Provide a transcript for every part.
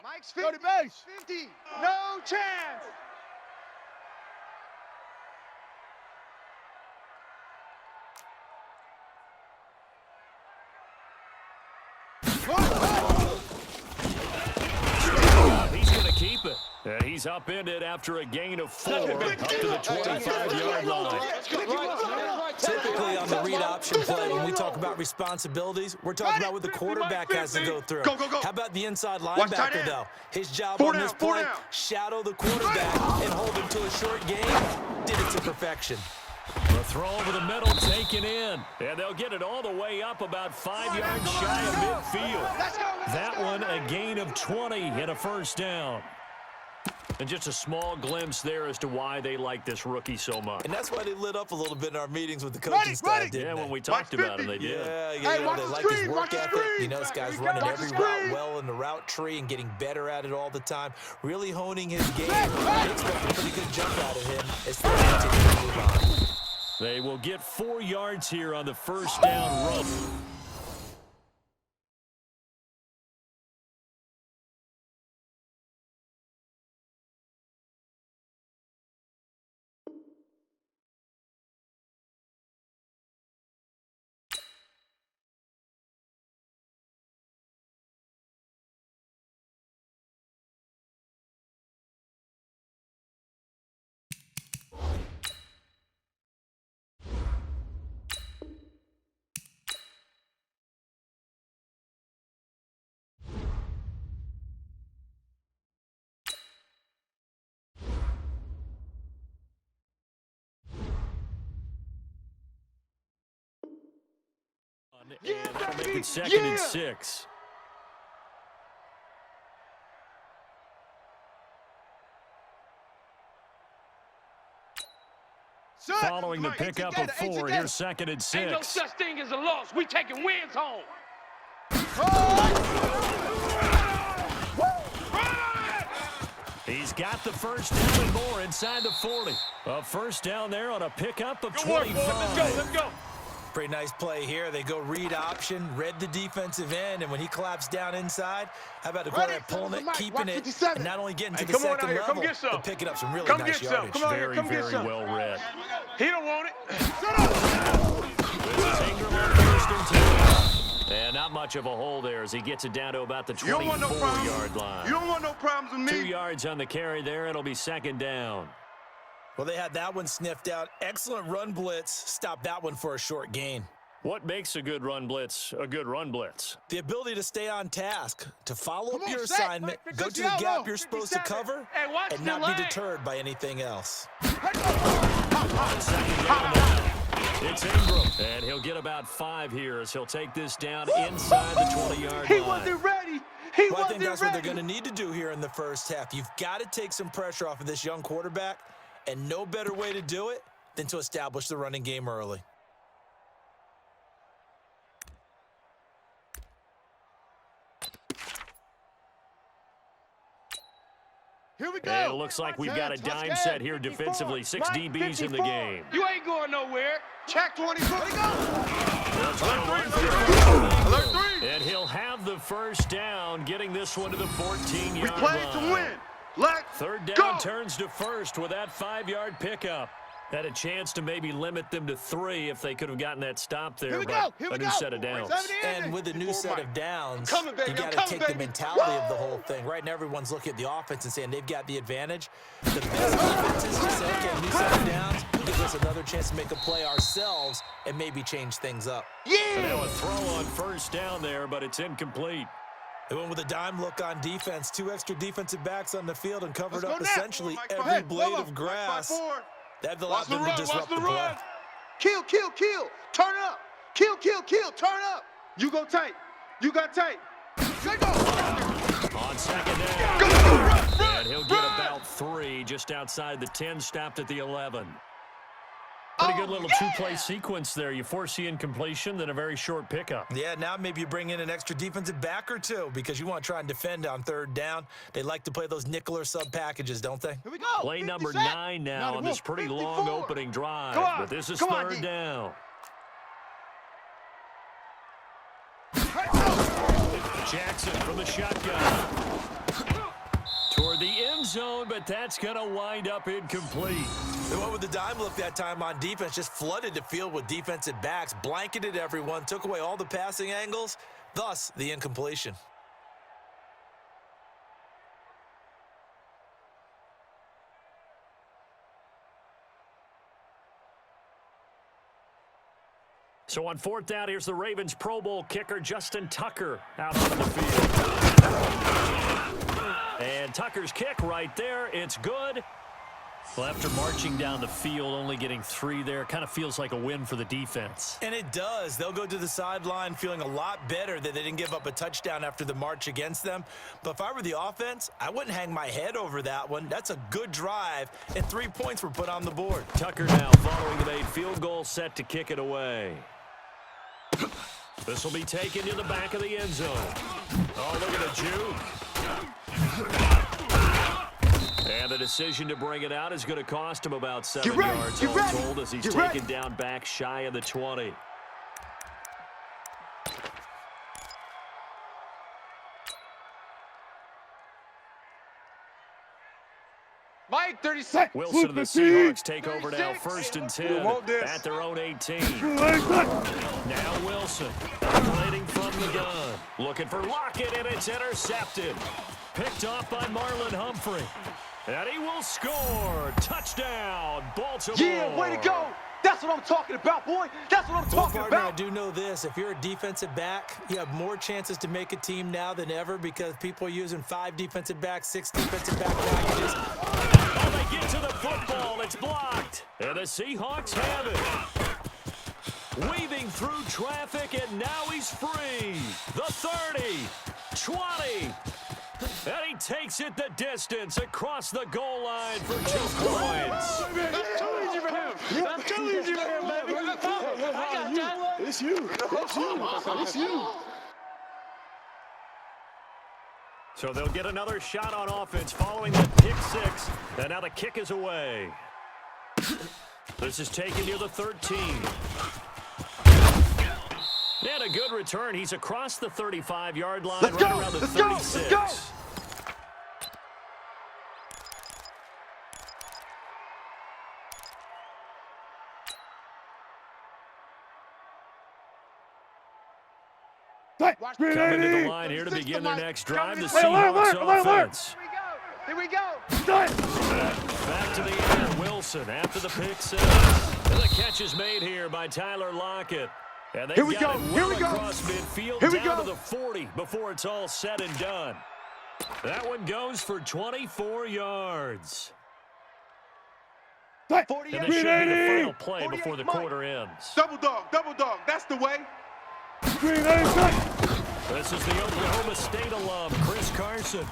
Mike's 50. Base. 50. No chance. He's going to keep it. And he's upended after a gain of 4 up to the 25-yard line. Typically on the read option play, when we talk about responsibilities, we're talking about what the quarterback has to go through. How about the inside linebacker, though? His job on this play, shadow the quarterback and hold him to a short gain. Did it to perfection. The throw over the middle taken in. And they'll get it all the way up about 5 yards shy of midfield. That one a gain of 20 and a first down. And just a small glimpse there as to why they like this rookie so much. And that's why they lit up a little bit in our meetings with the coaching staff, didn't they? When we talked about him, they did. Yeah, they like his work ethic. You know, this guy's running every route well in the route tree and getting better at it all the time, really honing his game. They expect a pretty good jump out of him as they continue to move on. They will get 4 yards here on the first down run. And that'll make it second and 6. Following the pickup of 4, here's second and 6. Ain't no such thing as a loss. We taking wins home. He's got the first down and more inside the 40. A first down there on a pickup of 25. Let's go. Pretty nice play here. They go read option, read the defensive end, and when he collapsed down inside, how about the quarterback pulling it, keeping it, and not only getting to the second level, but picking up some really nice yardage. Very well read. He don't want it. This is Ingram on first and 10. And not much of a hole there as he gets it down to about the 24-yard line. You don't want no problems with me. 2 yards on the carry there. It'll be second down. Well, they had that one sniffed out. Excellent run blitz. Stopped that one for a short gain. What makes a good run blitz a good run blitz? The ability to stay on task, to follow up your assignment, go to the gap you're supposed to cover, and not be deterred by anything else. On second down now, it's Ingram, and he'll get about 5 here as he'll take this down inside the 20-yard line. He wasn't ready. I think that's what they're going to need to do here in the first half. You've got to take some pressure off of this young quarterback, and no better way to do it than to establish the running game early. Here we go. And it looks like we've got a dime set here defensively. 6 DBs in the game. You ain't going nowhere. Check 24. Here we go. Alert 3. And he'll have the first down, getting this one to the 14-yard line. We played to win. Third down turns to first with that 5-yard pickup. Had a chance to maybe limit them to 3 if they could have gotten that stop there, but a new set of downs. And with a new set of downs, you got to take the mentality of the whole thing. Right now, everyone's looking at the offense and saying they've got the advantage. The best defense is to say, okay, new set of downs, give us another chance to make a play ourselves and maybe change things up. And now a throw on first down there, but it's incomplete. They went with a dime look on defense. 2 extra defensive backs on the field and covered up essentially every blade of grass. That allowed them to disrupt the play. Kill. Turn up. Kill. Turn up. You go tight. You got tight. On second down. And he'll get about 3 just outside the 10, stopped at the 11. Pretty good little two-play sequence there. You force the incompletion, then a very short pickup. Yeah, now maybe you bring in an extra defensive back or 2 because you want to try and defend on third down. They like to play those nickel or sub packages, don't they? Here we go. Play number 9 now on this pretty long opening drive. But this is third down. Jackson from the shotgun. Toward the end zone, but that's going to wind up incomplete. They went with the dime look that time on defense, just flooded the field with defensive backs, blanketed everyone, took away all the passing angles, thus the incompletion. So on 4th down, here's the Ravens Pro Bowl kicker, Justin Tucker, out on the field. And Tucker's kick right there. It's good. Well, after marching down the field, only getting 3 there, kind of feels like a win for the defense. And it does. They'll go to the sideline feeling a lot better that they didn't give up a touchdown after the march against them. But if I were the offense, I wouldn't hang my head over that one. That's a good drive, and 3 points were put on the board. Tucker now following the made field goal, set to kick it away. This will be taken to the back of the end zone. Oh, look at the juke. And the decision to bring it out is going to cost him about 7 yards all told as he's taken down back shy of the 20. Mike, 36. Wilson and the Seahawks take over now, 1st and 10 at their own 18. Now Wilson, operating from the gun. Looking for Lockett, and it's intercepted. Picked off by Marlon Humphrey. And he will score. Touchdown, Baltimore. Yeah, way to go. That's what I'm talking about, boy. That's what I'm talking Partner, about. I do know this. If you're a defensive back, you have more chances to make a team now than ever because people are using 5 defensive backs, 6 defensive back packages. Oh, they get to the football. It's blocked. And the Seahawks have it. Weaving through traffic, and now he's free. The 30, 20. And he takes it the distance across the goal line for 2 points. That's too easy for him. That's too easy for him, baby. I got that. It's you. It's you. It's you. So they'll get another shot on offense following the pick 6. And now the kick is away. This is taken near the 13. And a good return. He's across the 35-yard line, right around the 36. Let's go. Coming to the line here to begin their next drive, the Seahawks offense. Here we go. Back to the air, Wilson after the pick 6. And the catch is made here by Tyler Lockett. And they've got it well across midfield down to the 40 before it's all said and done. That one goes for 24 yards. And this should be the final play before the quarter ends. Double dog. That's the way. This is the Oklahoma State alum, Chris Carson.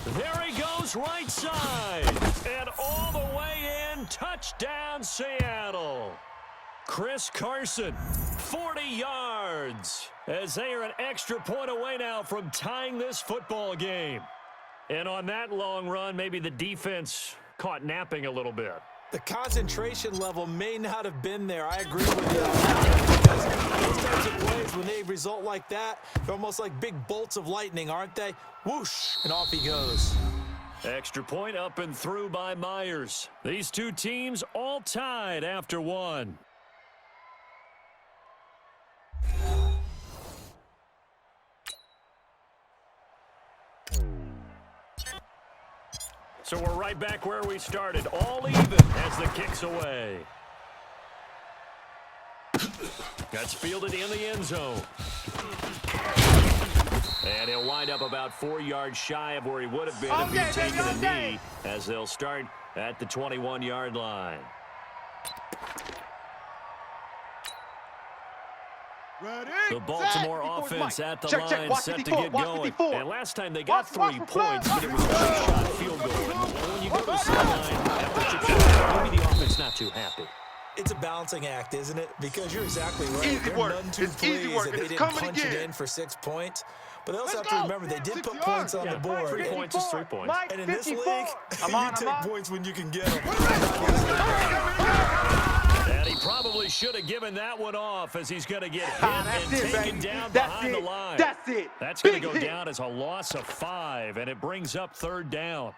There he goes, right side. And all the way in, touchdown Seattle. Chris Carson, 40 yards, as they are an extra point away now from tying this football game. And on that long run, maybe the defense caught napping a little bit. The concentration level may not have been there. I agree with you. Because those types of plays, when they result like that, they're almost like big bolts of lightning, aren't they? Whoosh, and off he goes. Extra point up and through by Myers. These two teams all tied after 1. So we're right back where we started, all even as the kick's away. That's fielded in the end zone. And he'll wind up about 4 yards shy of where he would have been if he'd taken a knee, as they'll start at the 21-yard line. The Baltimore offense at the line, set to get going. And last time they got 3 points, but it was a shot field goal. And when you go to the sideline, maybe the offense not too happy. It's a balancing act, isn't it? Because you're exactly right. Easy They're work. none too It's easy pleased work, that and they it's didn't coming punch it again. in for 6 points. But they also have to remember they did put points on the board. 3 points is 3 points. And in this league, you take points when you can get them. And he Probably should have given that one off as he's going to get hit and taken down behind the line. That's it. That's going to go down as a loss of 5, and it brings up 3rd down.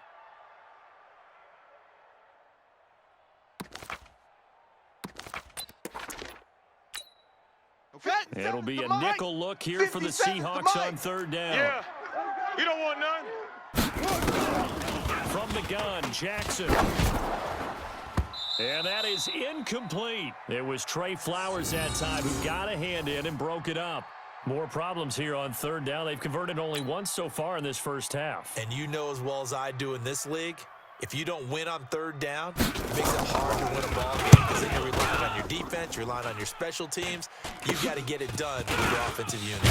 It'll be a nickel look here for the Seahawks on 3rd down. Yeah. You don't want none. From the gun, Jackson. And that is incomplete. It was Trey Flowers that time who got a hand in and broke it up. More problems here on 3rd down. They've converted only once so far in this first half. And you know as well as I do in this league, if you don't win on 3rd down, it makes it hard to win a ball game because then you're relying on your defense, you're relying on your special teams. You've got to get it done with your offensive unit.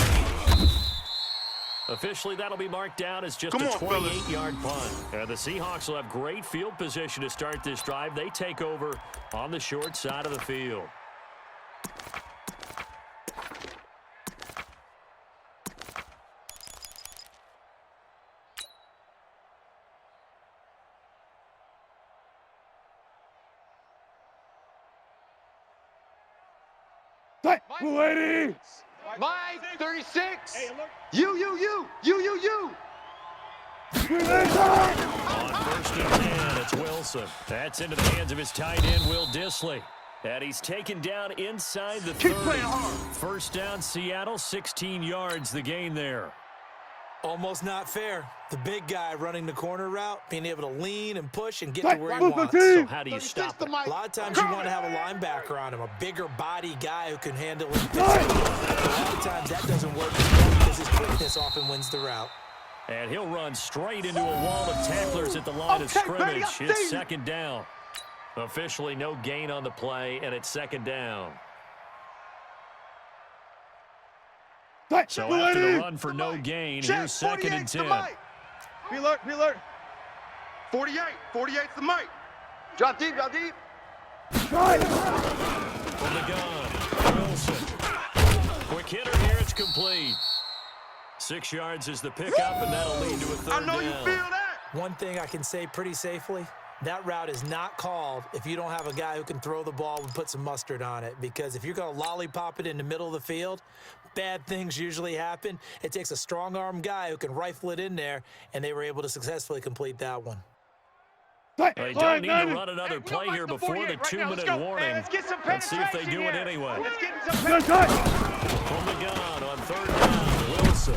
Officially, that'll be marked down as just a 28-yard punt. And the Seahawks will have great field position to start this drive. They take over on the short side of the field. Ladies! Mike, 36! You! On 1st and 10, it's Wilson. That's into the hands of his tight end, Will Dissly. And he's taken down inside the 30. 1st down, Seattle, 16 yards the gain there. Almost not fair. The big guy running the corner route, being able to lean and push and get to where he wants. So how do you stop it? A lot of times you want to have a linebacker on him, a bigger body guy who can handle his position. A lot of times that doesn't work because his quickness often wins the route. And he'll run straight into a wall of tacklers at the line of scrimmage. It's 2nd down. Officially no gain on the play, and it's 2nd down. So after the run for no gain, here's 2nd and 10. Be alert. 48's the mic. Drop deep. From the gun, Wilson. Quick hitter here, it's complete. 6 yards is the pickup, and that'll lead to a 3rd down. I know you feel that. One thing I can say pretty safely, that route is not called if you don't have a guy who can throw the ball and put some mustard on it. Because if you're going to lollipop it in the middle of the field, bad things usually happen. It takes a strong-arm guy who can rifle it in there, and they were able to successfully complete that one. They don't need to run another play here before the 2-minute warning. Let's see if they do it anyway. From the gun on 3rd down, Wilson.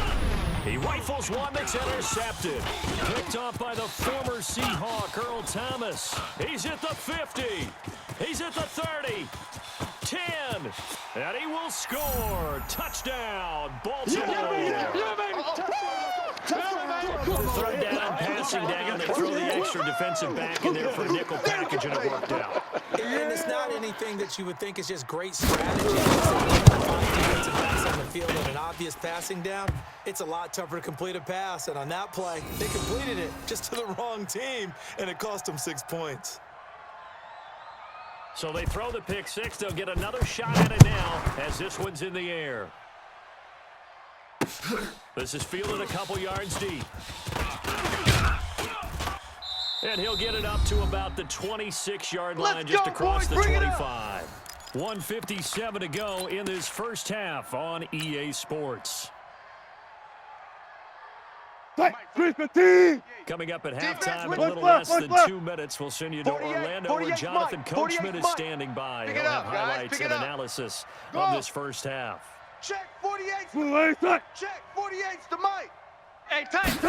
He rifles one that's intercepted. Picked off by the former Seahawk, Earl Thomas. He's at the 50. He's at the 30. 10. And he will score. Touchdown, Baltimore. Third down, passing down. They throw the extra defensive back in there for a nickel package, and it worked out. And it's not anything that you would think is just great strategy. Defensive backs on the field and an obvious passing down. It's a lot tougher to complete a pass, and on that play, they completed it just to the wrong team, and it cost them 6 points. So they throw the pick six. They'll get another shot at it now as this one's in the air. This is fielded a couple yards deep. And he'll get it up to about the 26-yard line, just across the 25. 1:57 to go in this first half on EA Sports. Coming up at halftime in a little less than 2 minutes, we'll send you to Orlando where Jonathan Coachman is standing by. He'll have highlights and analysis of this first half. Check 48. Check 48's the mic. Hey, tight.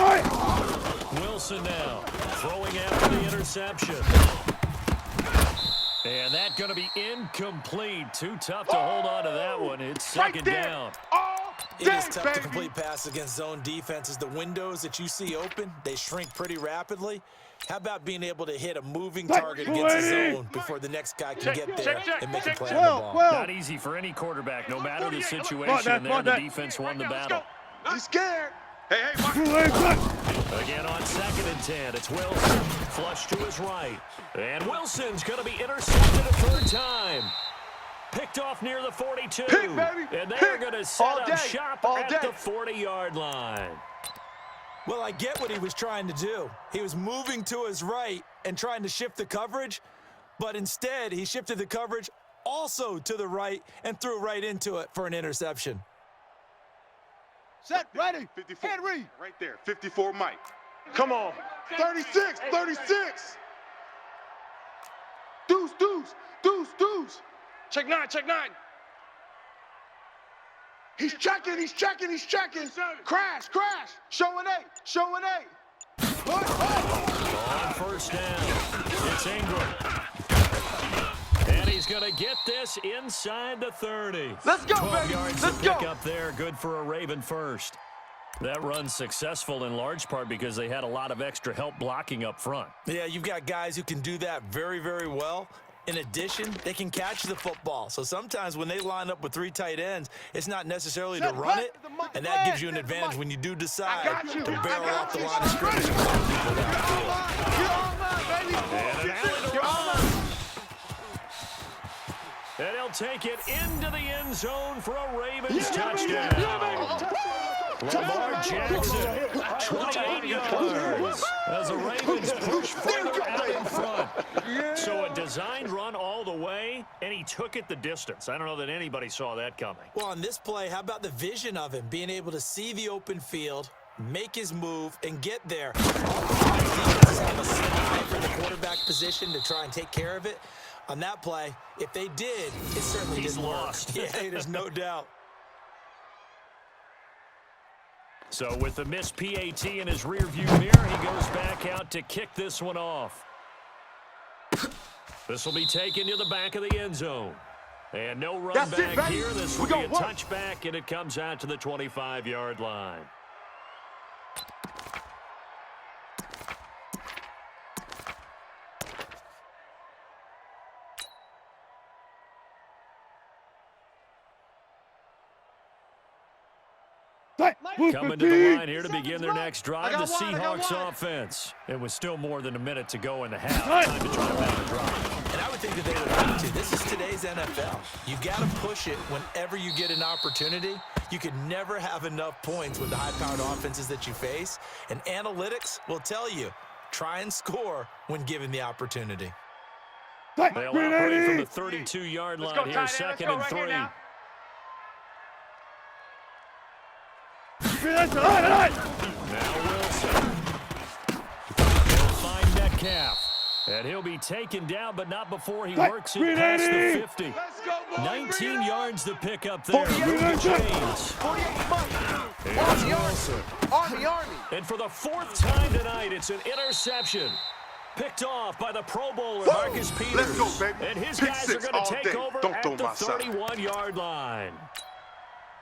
Wilson now throwing after the interception. And that's going to be incomplete. Too tough to hold on to that one. It's second down. It is tough to complete passes against zone defenses. The windows that you see open, they shrink pretty rapidly. How about being able to hit a moving target against the zone before the next guy can get there and make a play on the ball? Not easy for any quarterback, no matter the situation. And there the defense won the battle. He's scared. Hey, Again on 2nd and 10. It's Wilson. Flush to his right. And Wilson's going to be intercepted a third time. Picked off near the 42. And they're going to set up shop at the 40-yard line. Well, I get what he was trying to do. He was moving to his right and trying to shift the coverage, but instead he shifted the coverage also to the right, and threw right into it for an interception. Set, ready, 54. Henry. Right there, 54 Mike. Come on. 36, 36. Deuce, deuce, deuce, deuce. Check 9, check 9. He's checking, he's checking, he's checking. Crash, crash. Showing 8, showing 8. On first down, it's Ingram. And he's going to get this inside the 30. Let's go, 12 baby. yards Let's to go. pick up there. Good for a Raven first. That run's successful in large part because they had a lot of extra help blocking up front. Yeah, you've got guys who can do that very, very well. In addition, they can catch the football. So sometimes when they line up with 3 tight ends, it's not necessarily to run it, and that gives you an advantage when you do decide to barrel off the line of scrimmage and put people downfield. And he'll take it into the end zone for a Ravens touchdown. Lamar Jackson, 28 yards as the Ravens push further out in front. So a designed run all the way, and he took it the distance. I don't know that anybody saw that coming. Well, on this play, how about the vision of him, being able to see the open field, make his move, and get there. Defenses have a set eye for the quarterback position to try and take care of it. On that play, if they did, it certainly didn't lost. work. Yeah, there's no doubt. So with the missed PAT in his rearview mirror, he goes back out to kick this one off. This will be taken to the back of the end zone. And no run back here. This will be a touchback, and it comes out to the 25-yard line. Coming to the line here to begin their next drive, the Seahawks offense. It was still more than a minute to go in the half. Time to try to make a drive. And I would think that they would have to. This is today's NFL. You got to push it whenever you get an opportunity. You can never have enough points with the high-powered offenses that you face. And analytics will tell you, try and score when given the opportunity. They'll operate from the 32-yard line here, second and 3. Now Wilson. He'll find Metcalf. And he'll be taken down, but not before he works it past the 50. 19 yards to pick up there. James. Here's Wilson. Army. And for the 4th time tonight, it's an interception. Picked off by the Pro Bowler, Marcus Peters. Let's go, baby. And his Pick guys are 6 going to all take day. over Don't at throw the my side. 31-yard line.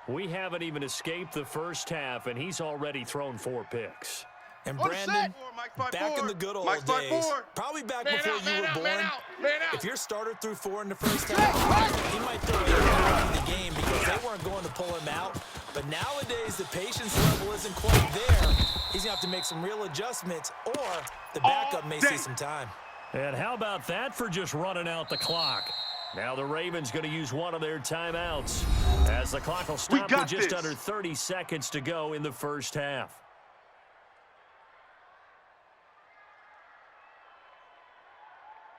We haven't even escaped the first half, and he's already thrown 4 picks. And Brandon, back in the good old days, probably back before you were born, if your starter threw 4 in the first half, he might throw you out of the game because they weren't going to pull him out. But nowadays, the patience level isn't quite there. He's going to have to make some real adjustments, or the backup may see some time. And how about that for just running out the clock? Now the Ravens going to use one of their timeouts as the clock will stop with just under 30 seconds to go in the first half.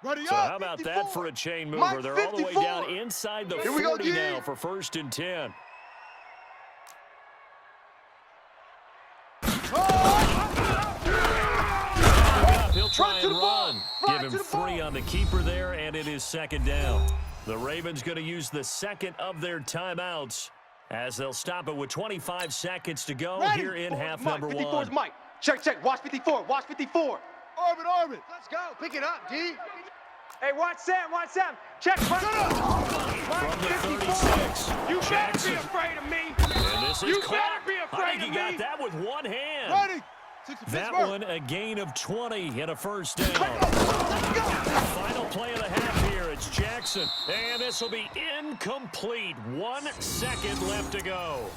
Ready So up, how about 54. that for a chain mover? Mike, They're all the way 54. down inside the Here we go, 40 G. now for 1st and 10. He'll try and run. Give him 3 on the keeper there, and it is 2nd down. The Ravens going to use the second of their timeouts as they'll stop it with 25 seconds to go here in half number 1. 54 is Mike. Check. Watch 54. Watch 54. Arvin. Let's go. Pick it up, D. Hey, watch Sam. Check. From the 36, You better Jackson. be afraid of me. And this is You caught. better be I afraid think of he me. got that with one hand. Ready. That one a gain of 20 and a first down. Final play of the half here. It's Jackson. And this will be incomplete. 1 second left to go.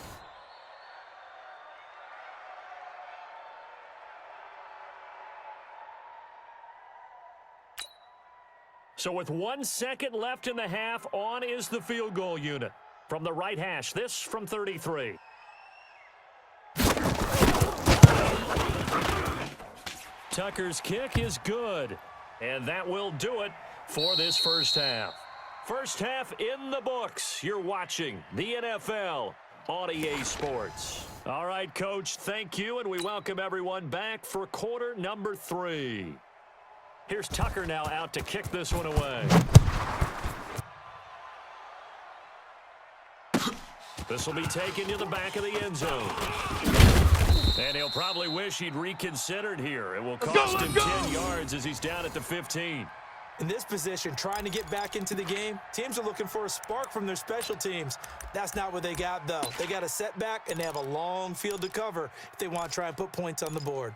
So with 1 second left in the half, on is the field goal unit. From the right hash, this from 33. Tucker's kick is good. And that will do it for this first half. First half in the books. You're watching the NFL on EA Sports. All right, Coach, thank you, and we welcome everyone back for quarter number 3. Here's Tucker now out to kick this one away. This will be taken to the back of the end zone. And he'll probably wish he'd reconsidered here. It will cost him 10 yards as he's down at the 15. In this position, trying to get back into the game, teams are looking for a spark from their special teams. That's not what they got, though. They got a setback, and they have a long field to cover if they want to try and put points on the board.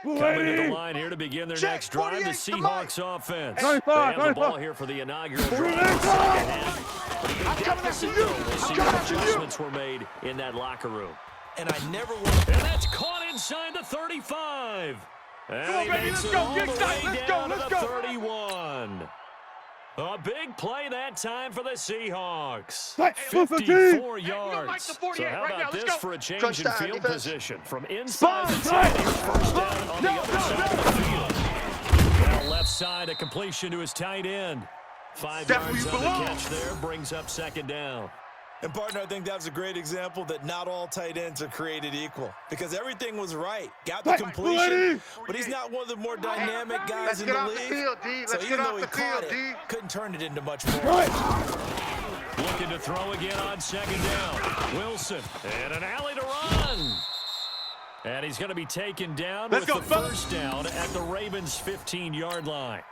Coming to the line here to begin their next drive, the Seahawks offense. They have the ball here for the inaugural drive. Adjustments were made in that locker room. And I never want to... And that's caught inside the 35. And he makes it all the way down to the 31. A big play that time for the Seahawks. 54 yards. So how about this for a change in field position? From inside the 10, here's first down on the other side of the field. Now left side, a completion to his tight end. 5 yards on the catch there, brings up second down. And, partner, I think that was a great example that not all tight ends are created equal. Because everything was right. Got the completion, but he's not one of the more dynamic guys in the league. So even though he caught it, couldn't turn it into much more. Looking to throw again on second down. Wilson, and an alley to run. And he's going to be taken down with the first down at the Ravens' 15-yard line.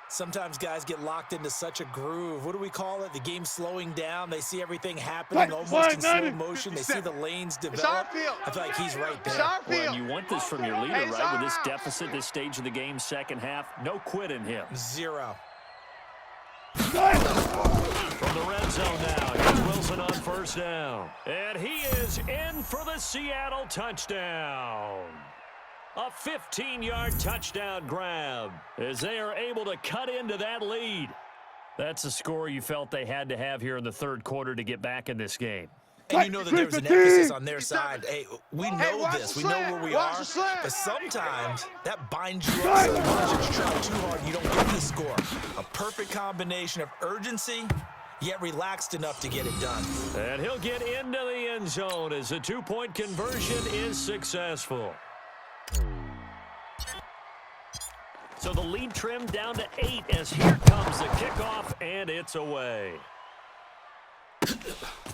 Sometimes guys get locked into such a groove. What do we call it? The game's slowing down. They see everything happening almost in slow motion. They see the lanes develop. I feel like he's right there. Well, and you want this from your leader, right? With this deficit, this stage of the game, second half, no quit in him. 0. From the red zone now, here's Wilson on first down. And he is in for the Seattle touchdown. A 15-yard touchdown grab as they are able to cut into that lead. That's a score you felt they had to have here in the third quarter to get back in this game. And you know that there was an emphasis on their side. Hey, we know this. We know where we are. But sometimes that binds you up so much that you try too hard and you don't get the score. A perfect combination of urgency, yet relaxed enough to get it done. And he'll get into the end zone as the two-point conversion is successful. So the lead trimmed down to 8 as here comes the kickoff, and it's away.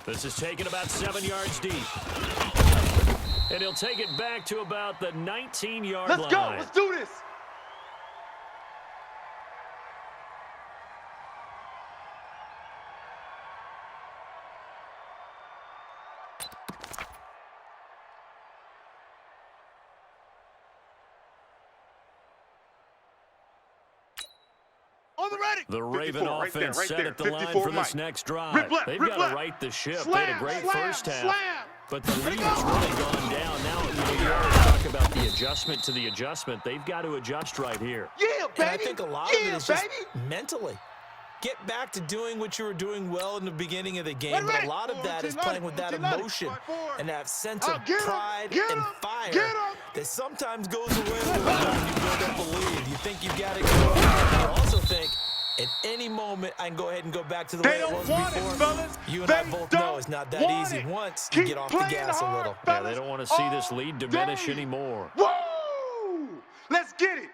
This is taken about 7 yards deep. And he'll take it back to about the 19-yard line. Let's go. Let's do this. The Raven offense set at the line for this next drive. They've got to right the ship. They had a great first half, but the lead has really gone down. Now, you already talk about the adjustment to the adjustment. They've got to adjust right here. Yeah, baby. And I think a lot of it is just mentally. Get back to doing what you were doing well in the beginning of the game, but a lot of that is playing with that emotion and that sense of pride and fire that sometimes goes away when you build up a lead. You think you've got it going on. You also think, at any moment, I can go ahead and go back to the way it was before. You and I both know it's not that easy once you get off the gas a little. Yeah, they don't want to see this lead diminish anymore. Woo! Let's get it.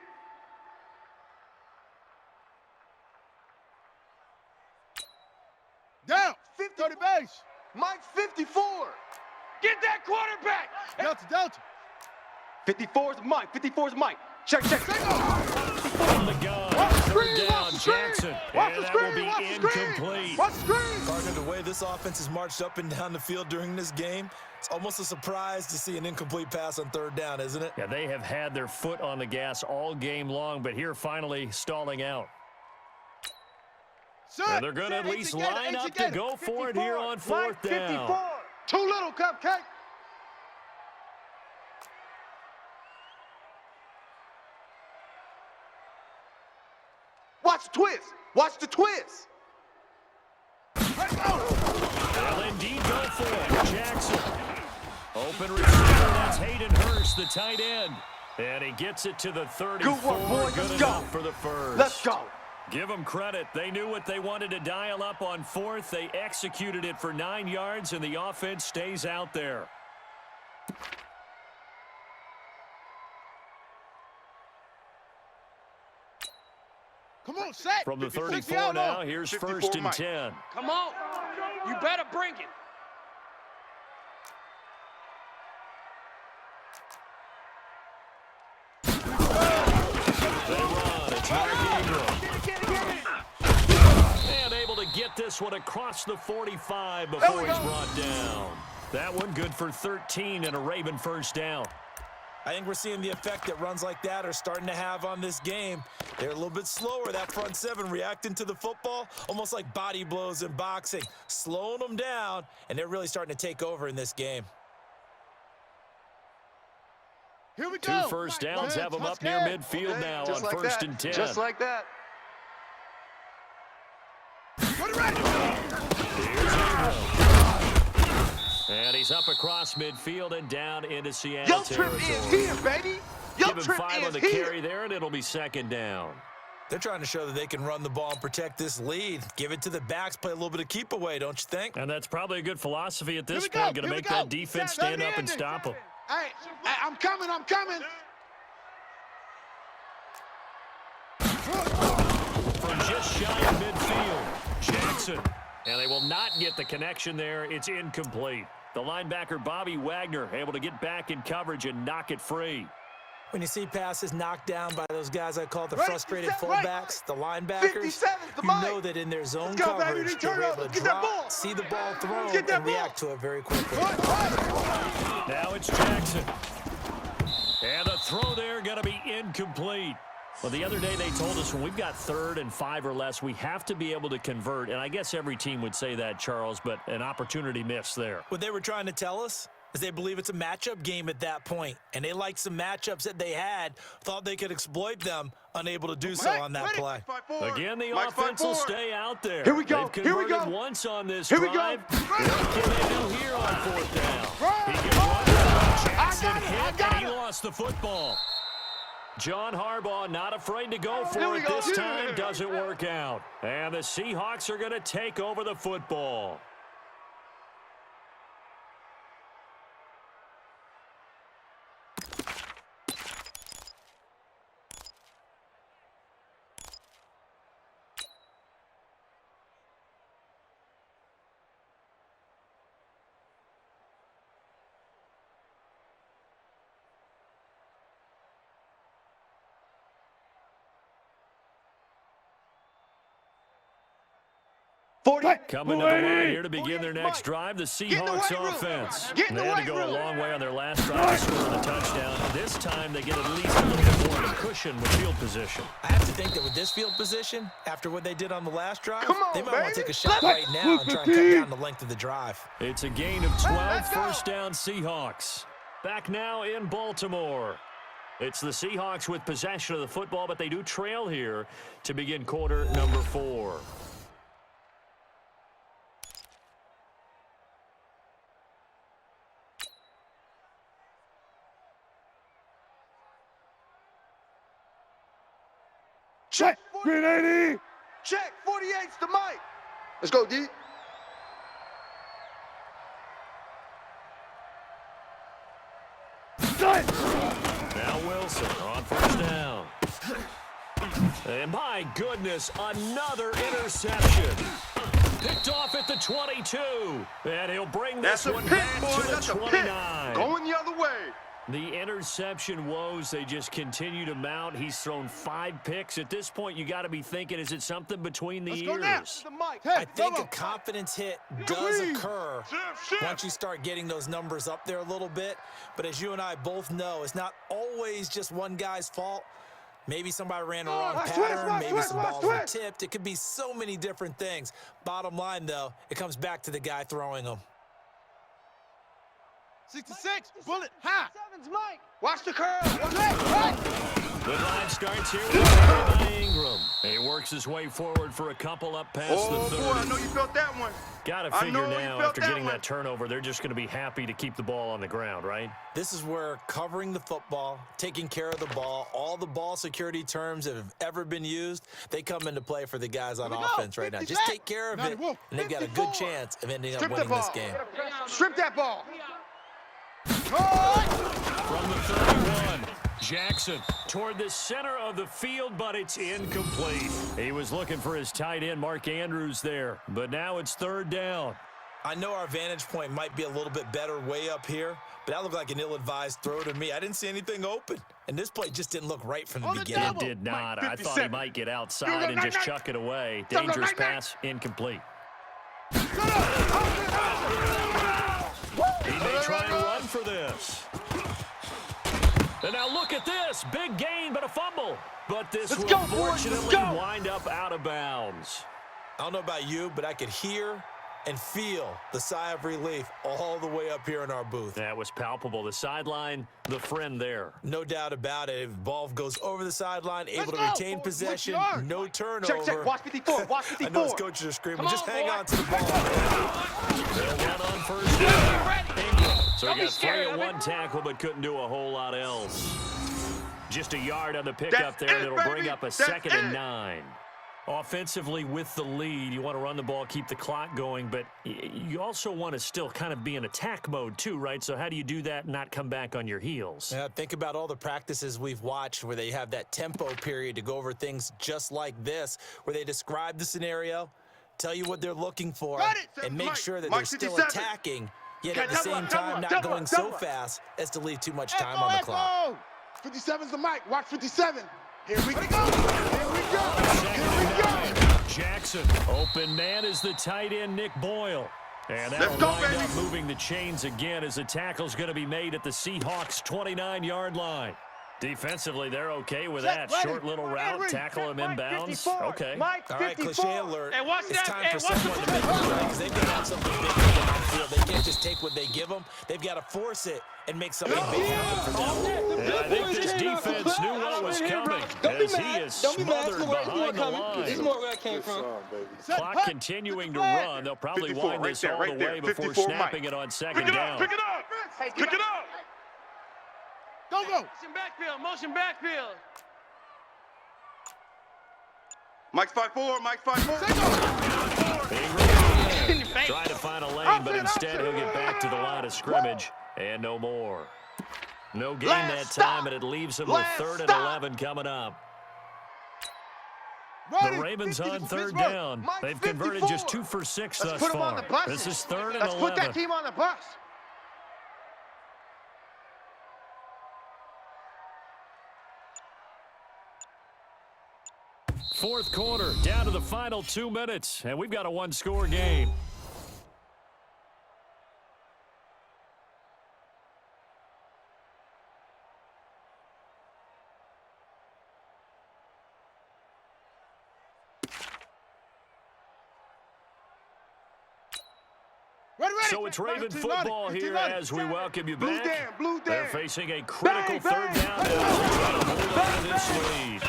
Down. 50 to base. Mike 54. Get that quarterback. Delta. 54 is Mike. 54 is Mike. Check. On the gun. Third down, Jackson. And that will be incomplete. Partner, the way this offense has marched up and down the field during this game, it's almost a surprise to see an incomplete pass on third down, isn't it? Yeah, they have had their foot on the gas all game long, but here finally stalling out. And they're going to at least line up to go for it here on fourth down. Too little, Cupcake. Watch the twist. Watch the twist. They'll indeed go for it. Jackson Open receiver, that's Hayden Hurst, the tight end. And he gets it to the 34. Good work, boys. Good Let's go. enough for the first. Let's go. Give them credit. They knew what they wanted to dial up on fourth. They executed it for 9 yards, and the offense stays out there. Come on, set. From the 34 now, here's 1st and 10. Come on. You better bring it. They run. It's and able to get this one across the 45 before he's brought down. That one good for 13 and a Raven first down. I think we're seeing the effect that runs like that are starting to have on this game. They're a little bit slower, that front seven, reacting to the football, almost like body blows in boxing, slowing them down, and they're really starting to take over in this game. Here we go. Two first downs have them up near midfield now on like 1st that. and 10. Just like that. And he's up across midfield and down into Seattle territory. Trip is here, baby. Give him 5 on the carry there, and it'll be 2nd down. They're trying to show that they can run the ball and protect this lead. Give it to the backs, play a little bit of keep away, don't you think? And that's probably a good philosophy at this point. Going to make that defense stand up and stop them. Hey, I'm coming. From just shy of midfield, Jackson. And they will not get the connection there. It's incomplete. The linebacker, Bobby Wagner, able to get back in coverage and knock it free. When you see passes knocked down by those guys I call the frustrated fullbacks, the linebackers, you know that in their zone coverage, they're able to drop, see the ball thrown, and react to it very quickly. Now it's Jackson. And the throw there going to be incomplete. Well, the other day they told us when we've got 3rd and 5 or less, we have to be able to convert. And I guess every team would say that, Charles, but an opportunity missed there. What they were trying to tell us is they believe it's a matchup game at that point, and they liked some matchups that they had, thought they could exploit them, unable to do so on that play. Again, the offense will stay out there. Here we go. They've converted once on this drive. What can they do here on 4th down? He can run. Jackson hit, and he lost the football. John Harbaugh not afraid to go for it this time. Doesn't work out. And the Seahawks are going to take over the football. Coming to the line here to begin their next drive, the Seahawks offense. They had to go a long way on their last drive to score the touchdown. This time they get at least a little bit more of a cushion with field position. I have to think that with this field position, after what they did on the last drive, they might want to take a shot right now and try and cut down the length of the drive. It's a gain of 12, first down Seahawks. Back now in Baltimore. It's the Seahawks with possession of the football, but they do trail here to begin quarter number 4. Check. Green 80. Check. 48's the mic. Let's go, D. Now Wilson on first down. And my goodness, another interception. Picked off at the 22. And he'll bring this one back to the 29. Going the other way. The interception woes, they just continue to mount. He's thrown 5 picks. At this point, you got to be thinking, is it something between the ears? I think a confidence hit does occur once you start getting those numbers up there a little bit. But as you and I both know, it's not always just one guy's fault. Maybe somebody ran a wrong pattern. Maybe some balls were tipped. It could be so many different things. Bottom line, though, it comes back to the guy throwing them. 66, bullet, high. 7's Mike. Watch the curl. Right. The drive starts here with by Ingram. He works his way forward for a couple up past the 30. Boy, I know you felt that one. Got to figure now, after getting that turnover, they're just going to be happy to keep the ball on the ground, right? This is where covering the football, taking care of the ball, all the ball security terms that have ever been used, they come into play for the guys on offense right now. Just take care of it, and they've got a good chance of ending up winning this game. Strip that ball. From the 31, Jackson toward the center of the field, but it's incomplete. He was looking for his tight end, Mark Andrews, there, but now it's third down. I know our vantage point might be a little bit better way up here, but that looked like an ill-advised throw to me. I didn't see anything open, and this play just didn't look right from the beginning. It did not. I thought he might get outside and just chuck it away. Dangerous pass, incomplete. He may try and run for this. And now look at this. Big gain, but a fumble. But this will fortunately wind up out of bounds. I don't know about you, but I could hear and feel the sigh of relief all the way up here in our booth. That was palpable. The sideline, the friend there. No doubt about it. If the ball goes over the sideline, able to retain possession, no turnover. Check. Watch 54. Watch 54. I know his coaches are screaming, just hang on to the ball. They'll run on first down. Ingram. So he got 3 on 1 tackle, but couldn't do a whole lot else. Just a yard on the pickup there, and it'll bring up a 2nd and 9. Offensively, with the lead, you want to run the ball, keep the clock going, but you also want to still kind of be in attack mode too, right? So how do you do that and not come back on your heels? Yeah, think about all the practices we've watched where they have that tempo period to go over things just like this, where they describe the scenario, tell you what they're looking for, and make sure that they're still attacking, yet at the same time not going so fast as to leave too much time on the clock. 57's the mic. Watch 57. Here we go. Here we go. Here we go. Jackson, open man is the tight end, Nick Boyle. And that'll wind up moving the chains again as the tackle's going to be made at the Seahawks' 29-yard line. Defensively, they're okay with that. Short little route, tackle him inbounds. Okay. All right, cliche alert. It's time for someone to make a play because they've got to have something big on the field. They can't just take what they give them. They've got to force it and make something big happen for them. And I think this defense knew what was coming as he is smothered behind the line. This is more where I came from. Clock continuing to run. They'll probably wind this all the way before snapping it on 2nd down. Pick it up. Pick it up. Go. Motion backfield. Mike's 5-4. Trying to find a lane, but instead he'll get back to the line of scrimmage and no more. No gain that time, and it leaves him with 3rd and 11 coming up. The Ravens on 3rd down. They've converted just 2 for 6 thus far. This is 3rd and 11. Let's put that team on the bus. Fourth quarter, down to the final 2 minutes, and we've got a 1-score game. So it's Raven football here as we welcome you back. They're facing a critical 3rd down now to try to hold on to this lead.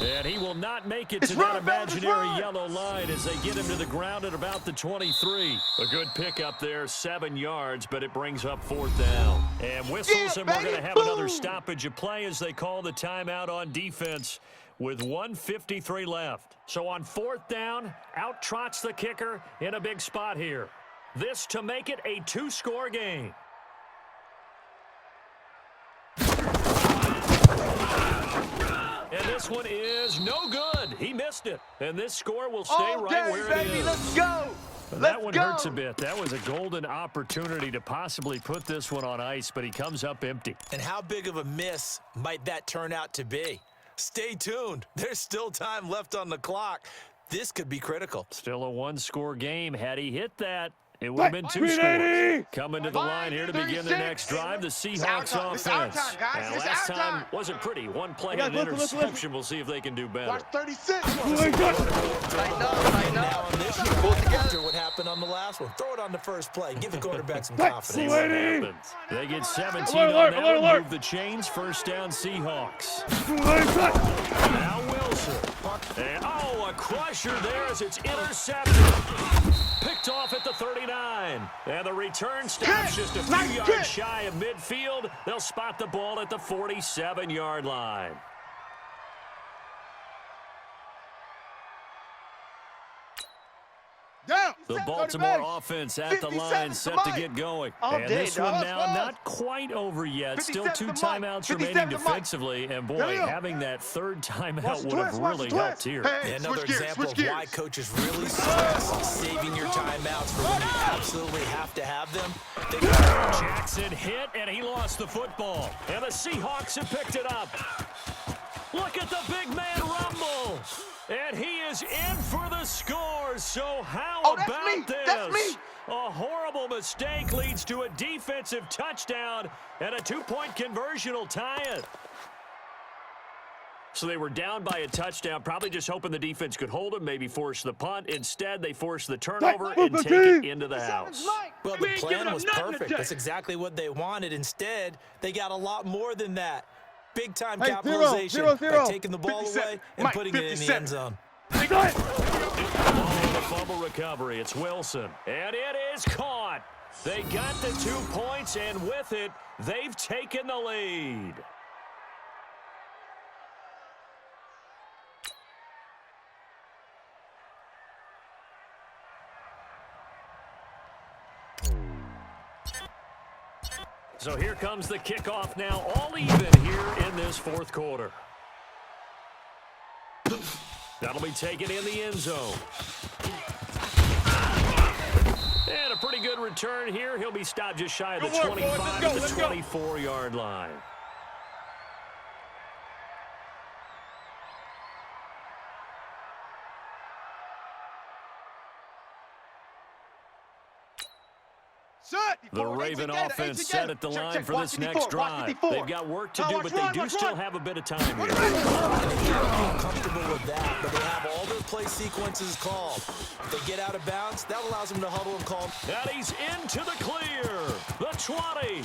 And he will not make it to that imaginary yellow line as they get him to the ground at about the 23. A good pickup there, 7 yards, but it brings up 4th down. And whistles, and we're going to have another stoppage of play as they call the timeout on defense with 1:53 left. So on 4th down, out trots the kicker in a big spot here. This to make it a 2-score game. And this one is no good. He missed it. And this score will stay right where it is. Let's go. That one hurts a bit. That was a golden opportunity to possibly put this one on ice, but he comes up empty. And how big of a miss might that turn out to be? Stay tuned. There's still time left on the clock. This could be critical. Still a 1-score game. Had he hit that, It would have been 2 scores. Coming to the line here to begin their next drive, the Seahawks offense. Now, last time wasn't pretty. One play and an interception. We'll see if they can do better. Watch 36. Now on this drive, after what happened on the last one, throw it on the first play. Give the quarterback some confidence. See what happens. They get 17 on that one. Move the chains. First down, Seahawks. Now Wilson. And, a crusher there as it's intercepted. Picked off at the 39. And the return stops just a few yards shy of midfield. They'll spot the ball at the 47-yard line. The Baltimore offense at the line set to get going. And this one now not quite over yet. Still 2 timeouts remaining defensively. And, boy, having that third timeout would have really helped here. Another example of why coaches really stress saving your timeouts for when you absolutely have to have them. Jackson hit, and he lost the football. And the Seahawks have picked it up. Look at the big man rumble. And he is in for the score. So how about this? That's me. A horrible mistake leads to a defensive touchdown, and a 2-point conversion will tie it. So they were down by a touchdown, probably just hoping the defense could hold them, maybe force the punt. Instead, they forced the turnover and take it into the house. Well, the plan was perfect. That's exactly what they wanted. Instead, they got a lot more than that. Big-time capitalization by taking the ball away and putting it in the end zone. The fumble recovery. It's Wilson. And it is caught. They got the 2 points, and with it, they've taken the lead. So here comes the kickoff now, all even here in this fourth quarter. That'll be taken in the end zone. And a pretty good return here. He'll be stopped just shy of the 25 to the 24-yard line. The Raven offense set at the line for this next drive. They've got work to do, but they do still have a bit of time here. They're not comfortable with that, but they have all their play sequences called. If they get out of bounds, that allows them to huddle and call. And he's into the clear. The 20.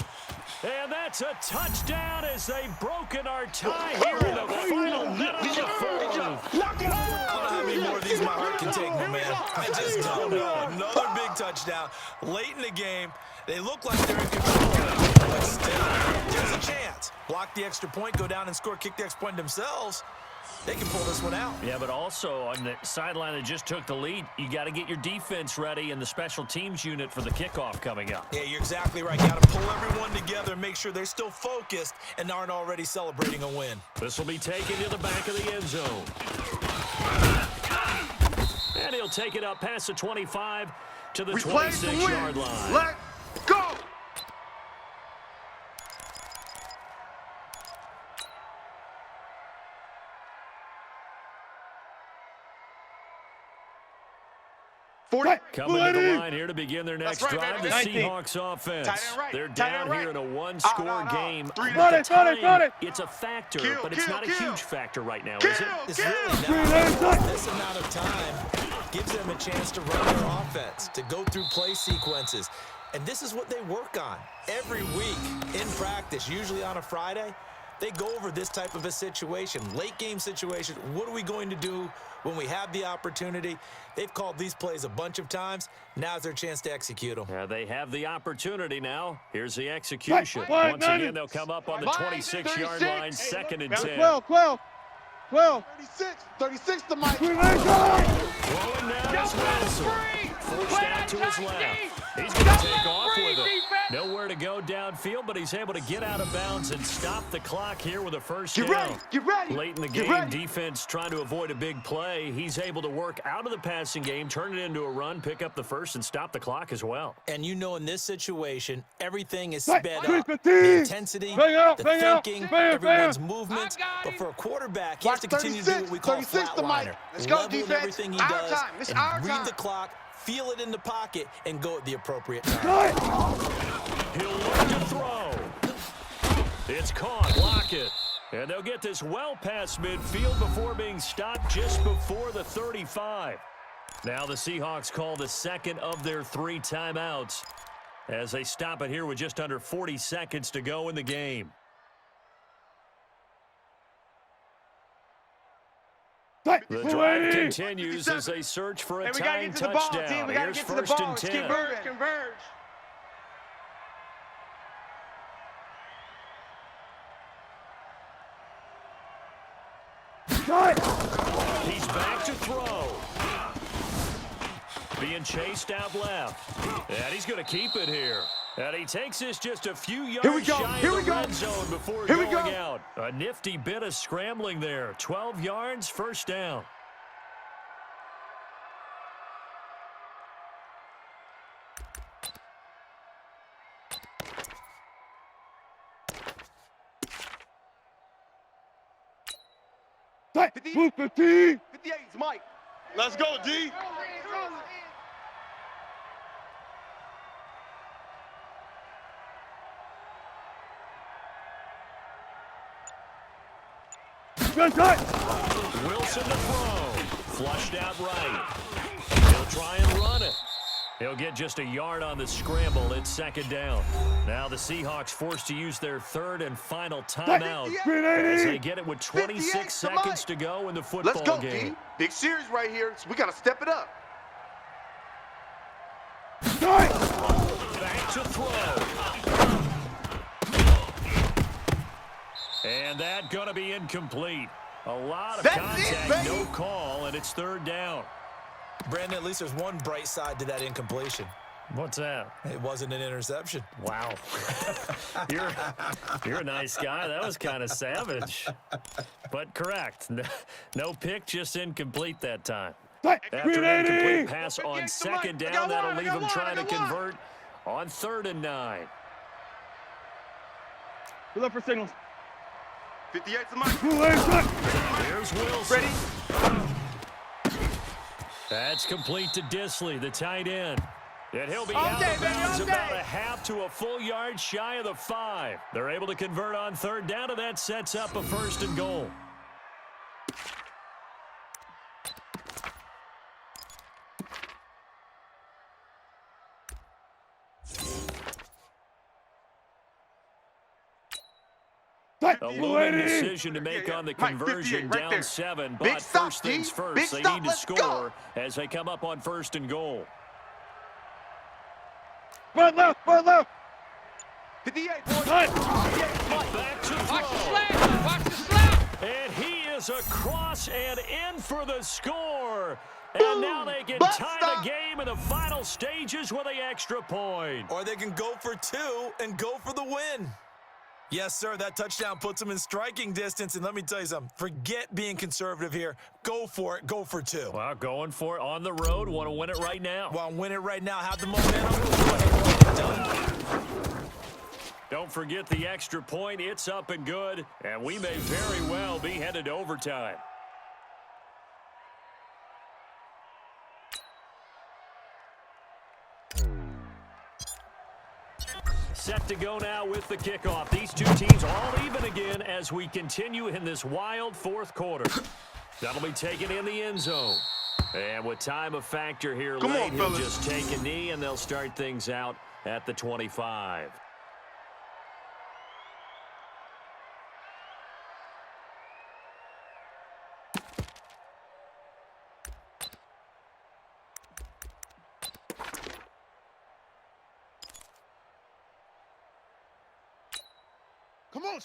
And that's a touchdown as they've broken our tie here in the final minute of the fourth. I don't know how many more of these my heart can take, my man. I just don't know. Another big touchdown late in the game. They look like they're in control, but still, there's a chance. Block the extra point, go down and score, kick the extra point themselves. They can pull this one out. Yeah, but also on the sideline that just took the lead, you got to get your defense ready and the special teams unit for the kickoff coming up. Yeah, you're exactly right. Got to pull everyone together and make sure they're still focused and aren't already celebrating a win. This will be taken to the back of the end zone. And he'll take it up past the 25 to the 26-yard line. Let's go! Coming to the line here to begin their next drive, the Seahawks offense. They're down here in a one-score game. It's a factor, but it's not a huge factor right now, is it? It's really not. This amount of time gives them a chance to run their offense, to go through play sequences. And this is what they work on every week in practice, usually on a Friday. They go over this type of a situation, late-game situation. What are we going to do when we have the opportunity? They've called these plays a bunch of times. Now's their chance to execute them. Yeah, they have the opportunity now. Here's the execution. Once again, they'll come up on the 26-yard line, 2nd and 10. 12. 36 to Mike. Rolling now is Wilson. Forced out to his left. He's going to take off with it. Nowhere to go downfield, but he's able to get out of bounds and stop the clock here with a first down. Get ready. Late in the game, defense trying to avoid a big play. He's able to work out of the passing game, turn it into a run, pick up the first, and stop the clock as well. And you know in this situation, everything is sped up. The intensity, the thinking, everyone's movements. But for a quarterback, he has to continue to do what we call flatliner. Let's go, level defense. everything he does and read the clock, feel it in the pocket, and go at the appropriate time. He'll look to throw. It's caught. Block it. And they'll get this well past midfield before being stopped just before the 35. Now the Seahawks call the second of their 3 timeouts as they stop it here with just under 40 seconds to go in the game. The drive continues as they search for a tying touchdown. Here's first and 10. Converge. He's back to throw. Being chased out left. And he's going to keep it here. And he takes this just a few yards shy of the red zone before going out. A nifty bit of scrambling there. 12 yards, first down. Move 50. 58 is Mike. Let's go, D. Wilson to throw. Flushed out right. He'll try and run it. He'll get just a yard on the scramble. It's second down. Now the Seahawks forced to use their third and final timeout as they get it with 26 seconds to go in the football game. Let's go, D. Big series right here, so we got to step it up. Back to throw. And that going to be incomplete. A lot of contact, no call, and it's third down. Brandon, at least there's one bright side to that incompletion. What's that? It wasn't an interception. Wow. You're a nice guy. That was kind of savage. But correct. No pick, just incomplete that time. After an incomplete pass on second down, that'll leave him trying to convert on 3rd and 9. We look for signals. 58's the Mike. Here's Wilson. Ready? That's complete to Disley, the tight end. And he'll be out of bounds about a half to a full yard shy of the 5. They're able to convert on 3rd down, and that sets up a 1st and goal. A looming decision to make on the conversion, down 7, but first things first, they need to score as they come up on 1st and goal. Run left. 58. Back to throw. Watch the slap. And he is across and in for the score. And now they can tie the game in the final stages with the extra point. Or they can go for 2 and go for the win. Yes, sir, that touchdown puts them in striking distance. And let me tell you something, forget being conservative here. Go for it. Go for 2. Well, going for it on the road. Want to win it right now. Want to win it right now. Have the momentum. Go ahead and get it done. Don't forget the extra point. It's up and good. And we may very well be headed to overtime. Set to go now with the kickoff. These two teams all even again as we continue in this wild 4th quarter. That'll be taken in the end zone. And with time a factor here late, he'll just take a knee, and they'll start things out at the 25.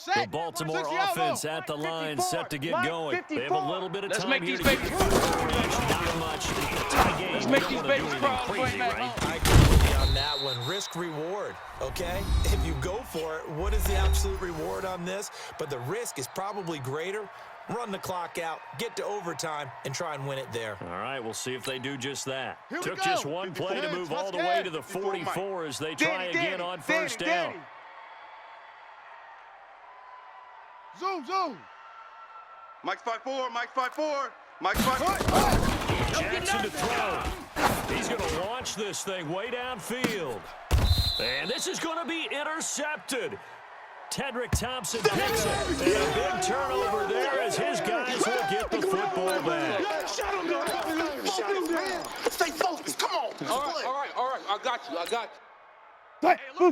The Baltimore offense at the line, set to get going. They have a little bit of time here to get not much. Let's make these babies proud. I agree with you on that one. Risk reward, okay? If you go for it, what is the absolute reward on this? But the risk is probably greater. Run the clock out, get to overtime, and try and win it there. All right, we'll see if they do just that. Took just one play to move all the way to the 44 as they try again on 1st down. Zoom. Mike's 5-4. Mike's 5-4. Mike's 5-4. Jackson to throw. He's going to launch this thing way downfield. And this is going to be intercepted. Tedrick Thompson picks it. And a big turnover there as his guys will get the football back. Stay focused. Come on. All right. I got you.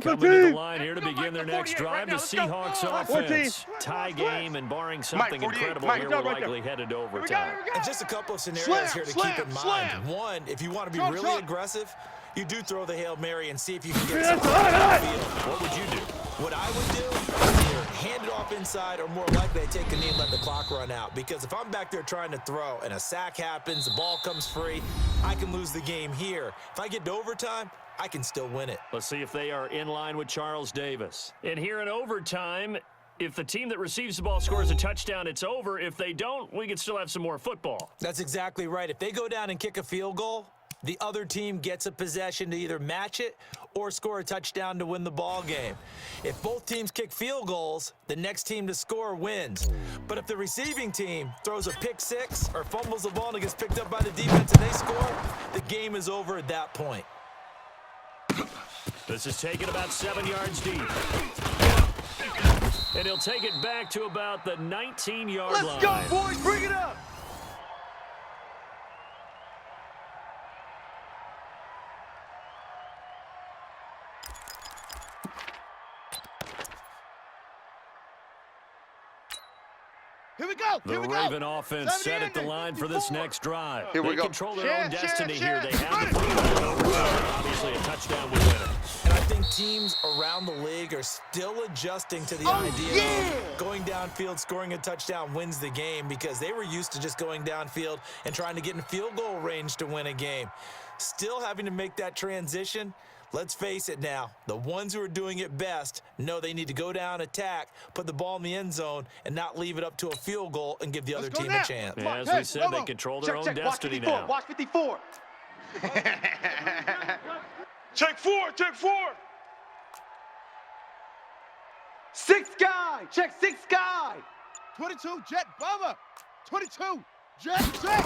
Coming to the line here to begin their next drive, the Seahawks offense. Tie game, and barring something incredible here, we're likely headed to overtime. And just a couple of scenarios here to keep in mind. One, if you want to be really aggressive, you do throw the Hail Mary and see if you can get something on the field. What would you do? What I would do is either hand it off inside or more likely I take a knee and let the clock run out. Because if I'm back there trying to throw and a sack happens, the ball comes free, I can lose the game here. If I get to overtime, I can still win it. Let's see if they are in line with Charles Davis. And here in overtime, if the team that receives the ball scores a touchdown, it's over. If they don't, we can still have some more football. That's exactly right. If they go down and kick a field goal, the other team gets a possession to either match it or score a touchdown to win the ball game. If both teams kick field goals, the next team to score wins. But if the receiving team throws a pick six or fumbles the ball and it gets picked up by the defense and they score, the game is over at that point. This is taken about 7 yards deep. And he'll take it back to about the 19-yard line. Let's go, boys. Bring it up. Here we go. The Raven offense set at the line for this next drive. They control their own destiny here. They have the football. Obviously, a touchdown would win it. And I think teams around the league are still adjusting to the idea of going downfield, scoring a touchdown wins the game, because they were used to just going downfield and trying to get in field goal range to win a game. Still having to make that transition. Let's face it now, the ones who are doing it best know they need to go down, attack, put the ball in the end zone, and not leave it up to a field goal and give the other team a chance. Yeah, as we said, they control their own destiny now. Watch 54. Check four. 6 guy. Check 6 guy. 22, jet bomber. 22, jet. Carry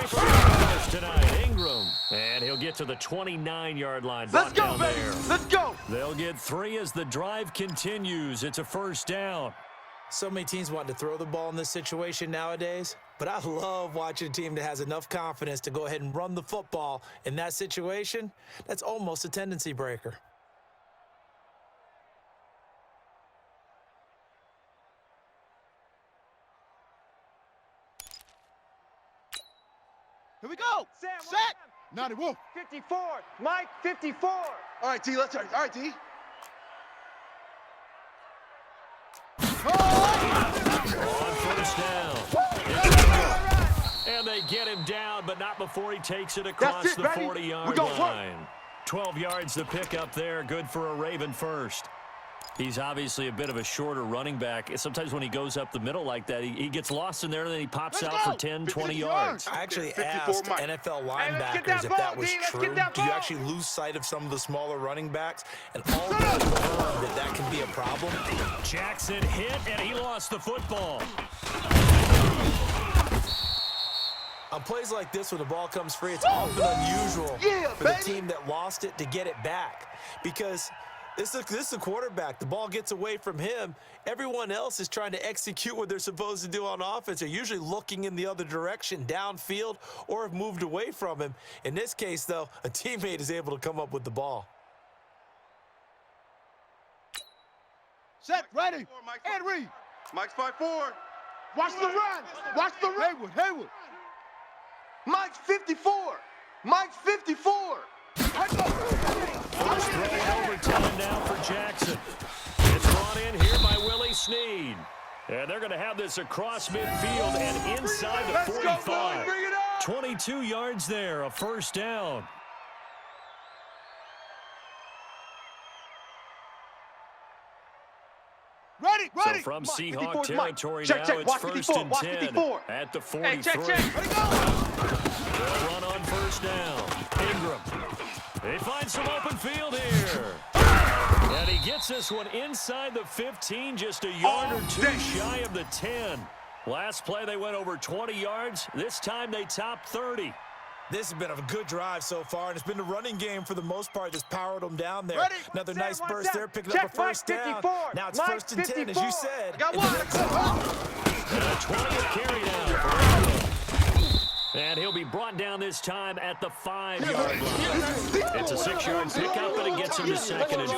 for the tonight, Ingram. And he'll get to the 29-yard line. Let's go, down baby. there. Let's go. They'll get 3 as the drive continues. It's a first down. So many teams want to throw the ball in this situation nowadays, but I love watching a team that has enough confidence to go ahead and run the football in that situation. That's almost a tendency breaker. Here we go. Set. Naughty Wolf. 54. Mike, 54. All right, D. Let's start. All right, D. On first down. And they get him down, but not before he takes it across the 40-yard line. 12 yards to pick up there. Good for a Raven first. He's obviously a bit of a shorter running back. Sometimes when he goes up the middle like that, he gets lost in there, and then he pops out for 10, 20 yards. I actually asked NFL linebackers if that was true. Do you actually lose sight of some of the smaller running backs? And all of them confirmed that can be a problem. Jackson hit, and he lost the football. On plays like this, when the ball comes free, it's often unusual for the team that lost it to get it back. Because this is a quarterback. The ball gets away from him. Everyone else is trying to execute what they're supposed to do on offense. They're usually looking in the other direction, downfield, or have moved away from him. In this case, though, a teammate is able to come up with the ball. Set, ready, and read. Mike's 5-4. Watch the run. Watch the run. Haywood. Mike's 54. Mike's 54. First throw in overtime now for Jackson. It's brought in here by Willie Snead. And they're going to have this across midfield and inside the 45. 22 yards there, a first down. Ready. So from Seahawk territory now, it's first and 10 at the 43. They'll run on first down. Ingram. They find some open field here. And he gets this one inside the 15, just a yard or two shy of the 10. Last play, they went over 20 yards. This time, they topped 30. This has been a good drive so far, and it's been the running game for the most part that's powered them down there. Ready? Another Set, nice one, burst set. there, picking Check, up a first Mike, down. 54. Now it's Mike, 1st and 10, as you said. Got one. 20th carry down. And he'll be brought down this time at the 5-yard line. It's a 6-yard pickup, but it gets him to 2nd and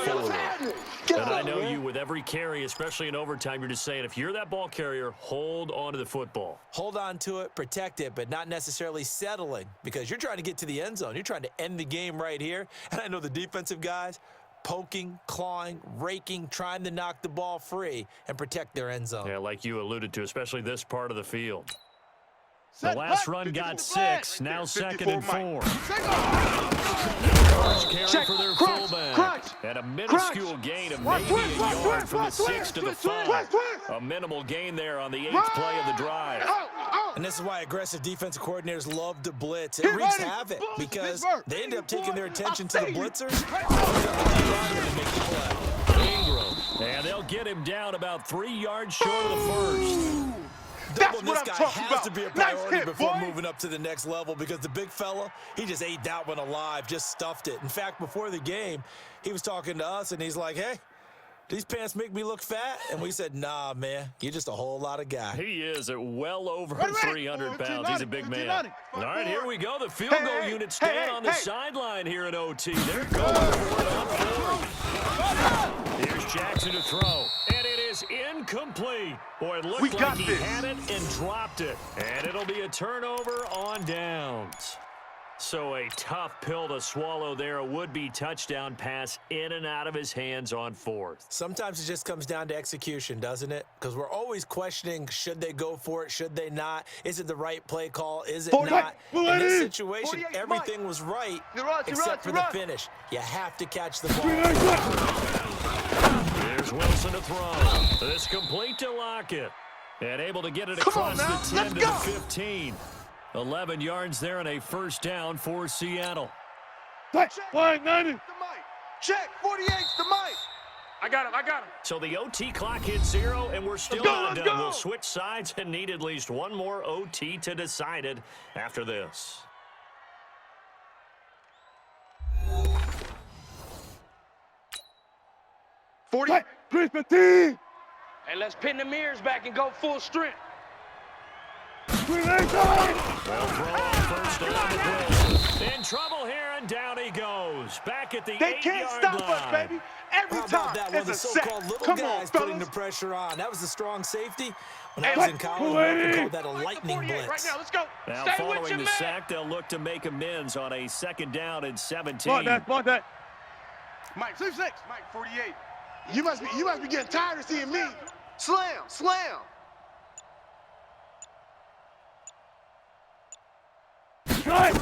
4. And I know you, with every carry, especially in overtime, you're just saying, if you're that ball carrier, hold on to the football. Hold on to it, protect it, but not necessarily settling, because you're trying to get to the end zone. You're trying to end the game right here. And I know the defensive guys poking, clawing, raking, trying to knock the ball free and protect their end zone. Yeah, like you alluded to, especially this part of the field. The last run got 6, now 2nd and 4. Large carry for their fullback. And a minuscule gain of maybe a yard from the 6 to the 5. A minimal gain there on the 8th play of the drive. And this is why aggressive defensive coordinators love to blitz. It wreaks havoc because they end up taking their attention to the blitzers. And they'll get him down about 3 yards short of the first. That's This what I'm guy talking has about. to be a Nice priority hit, before boy. moving up to the next level, because the big fella, he just ate that one alive, just stuffed it. In fact, before the game, he was talking to us, and he's like, hey, these pants make me look fat? And we said, nah, man, you're just a whole lot of guy. He is at well over 300 pounds. He's a big man. All right, here we go. The field goal unit stand on the sideline here in OT. They're going for it on 4. Here's Jackson to throw. And it is incomplete. Boy, it looked like he had it and dropped it. And it'll be a turnover on downs. So a tough pill to swallow there. A would-be touchdown pass in and out of his hands on 4th. Sometimes it just comes down to execution, doesn't it? Because we're always questioning, should they go for it, should they not? Is it the right play call, is it not? In this situation, everything was right except for the finish. You have to catch the ball. Here's Wilson to throw. This complete to Lockett. And able to get it across the 10 to the 15. 11 yards there and a first down for Seattle. Flag 90. Check. 48's the mic. I got him. So the OT clock hits 0, and we're still not done. We'll switch sides and need at least one more OT to decide it after this. Hey, let's pin the mirrors back and go full strength. Well thrown first down to Wilson. In trouble here, and down he goes. Back at the 8-yard line. They can't stop us, baby. Every How about time that one? it's The a sack. so-called little Come guys on, putting the fellas. pressure on. That was the strong safety. When I was in college, we called that a lightning blitz. Right now, let's go. Now Stay with following your the man. sack, they'll look to make amends on a 2nd down and 17. Mike, 6. Mike, 48. You must be getting tired of seeing me. Slam. They're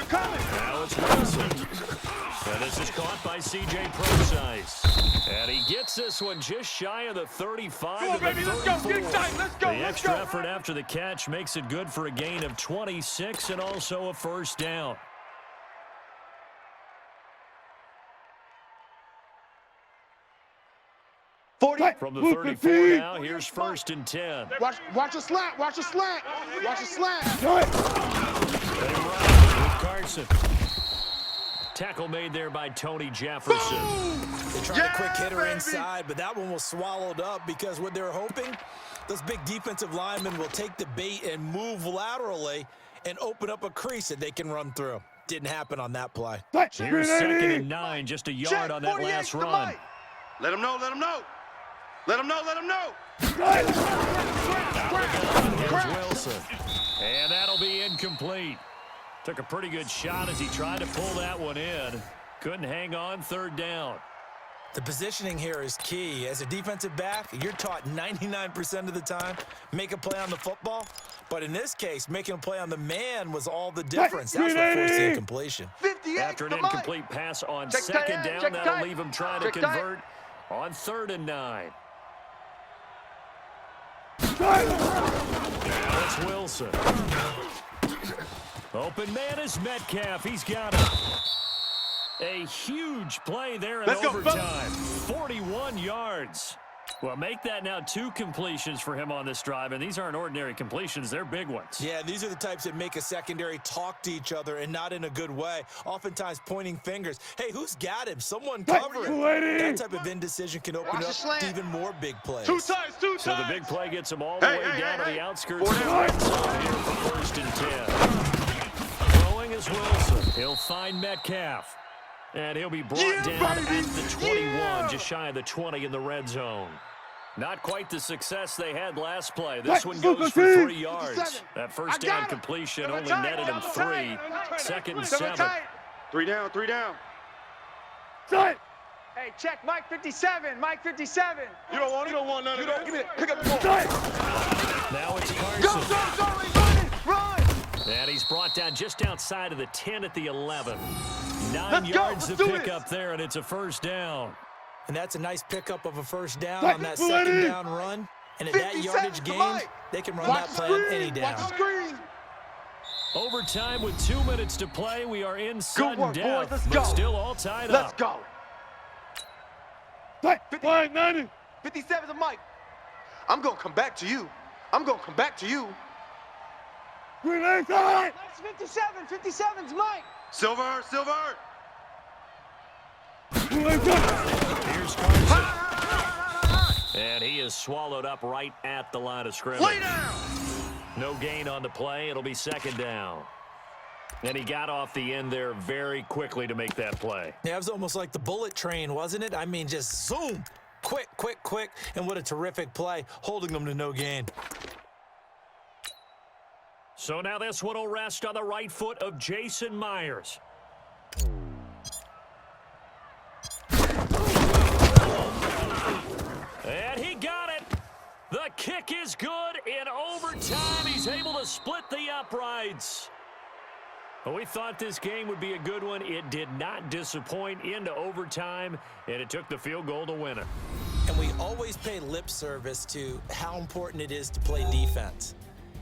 coming. Now it's Wilson. And this is caught by C.J. Procise. And he gets this one just shy of the 35 Come on, to the baby, 34. let's go. Get excited. Let's go. The extra effort after the catch makes it good for a gain of 26 and also a first down. From the 34 now, here's 1st and 10. Watch a slant. Watch a slant. They run with Carson. Tackle made there by Tony Jefferson. They tried a quick hitter inside, but that one was swallowed up because what they're hoping, those big defensive linemen will take the bait and move laterally and open up a crease that they can run through. Didn't happen on that play. Here's 2nd and 9, just a yard on that last run. Let him know. Here's Wilson. And that'll be incomplete. Took a pretty good shot as he tried to pull that one in. Couldn't hang on, 3rd down. The positioning here is key. As a defensive back, you're taught 99% of the time, make a play on the football. But in this case, making a play on the man was all the difference. That's what forced the incompletion. After an incomplete pass on 2nd down, that'll leave him trying to convert on 3rd and 9. Now it's Wilson. Open man is Metcalf. He's got it. A huge play there in overtime. 41 yards. Well, make that now 2 completions for him on this drive, and these aren't ordinary completions. They're big ones. Yeah, these are the types that make a secondary talk to each other and not in a good way, oftentimes pointing fingers. Hey, who's got him? Someone cover him. That type of indecision can open up to even more big plays. 2 times. So the big play gets him all the way down to the outskirts of the red zone here for 1st and 10. Throwing is Wilson. He'll find Metcalf. And he'll be brought down at the 21, just shy of the 20 in the red zone. Not quite the success they had last play. This one goes for 3 yards. That first down completion only netted him 3. 2nd and 7. 3 down, 3 down. Hey, check Mike 57. Mike 57. You don't want none of that. Give me it. Pick up the ball. Now it's Carson. Run. And he's brought down just outside of the 10 at the 11. 9 yards to pick up there, and it's a 1st down. And that's a nice pickup of a 1st down on that 2nd down run. And at that yardage gain, they can run that play on any down. Overtime with 2 minutes to play. We are in sudden death, Let's but go. still all tied Let's up. go. 57's a Mike. I'm going to come back to you. I'm going to come back to you. That's 57. 57's Mike. Silver. Here's Carson. And he is swallowed up right at the line of scrimmage. Lay down. No gain on the play. It'll be 2nd down. And he got off the end there very quickly to make that play. Yeah, it was almost like the bullet train, wasn't it? I mean, just zoom. Quick. And what a terrific play, holding them to no gain. So now this one will rest on the right foot of Jason Myers. And he got it. The kick is good. In overtime, he's able to split the uprights. Well, we thought this game would be a good one. It did not disappoint into overtime, and it took the field goal to win it. And we always pay lip service to how important it is to play defense.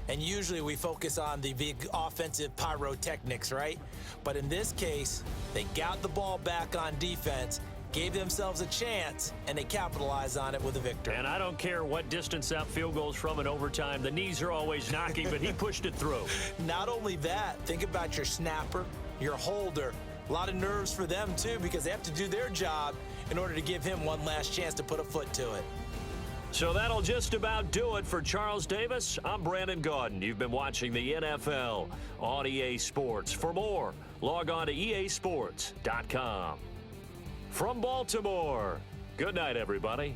And usually we focus on the big offensive pyrotechnics, right? But in this case, they got the ball back on defense, gave themselves a chance, and they capitalized on it with a victory. And I don't care what distance out field goals from in overtime. The knees are always knocking, but he pushed it through. Not only that, think about your snapper, your holder. A lot of nerves for them, too, because they have to do their job in order to give him one last chance to put a foot to it. So that'll just about do it for Charles Davis. I'm Brandon Gaudin. You've been watching the NFL on EA Sports. For more, log on to easports.com. From Baltimore, good night, everybody.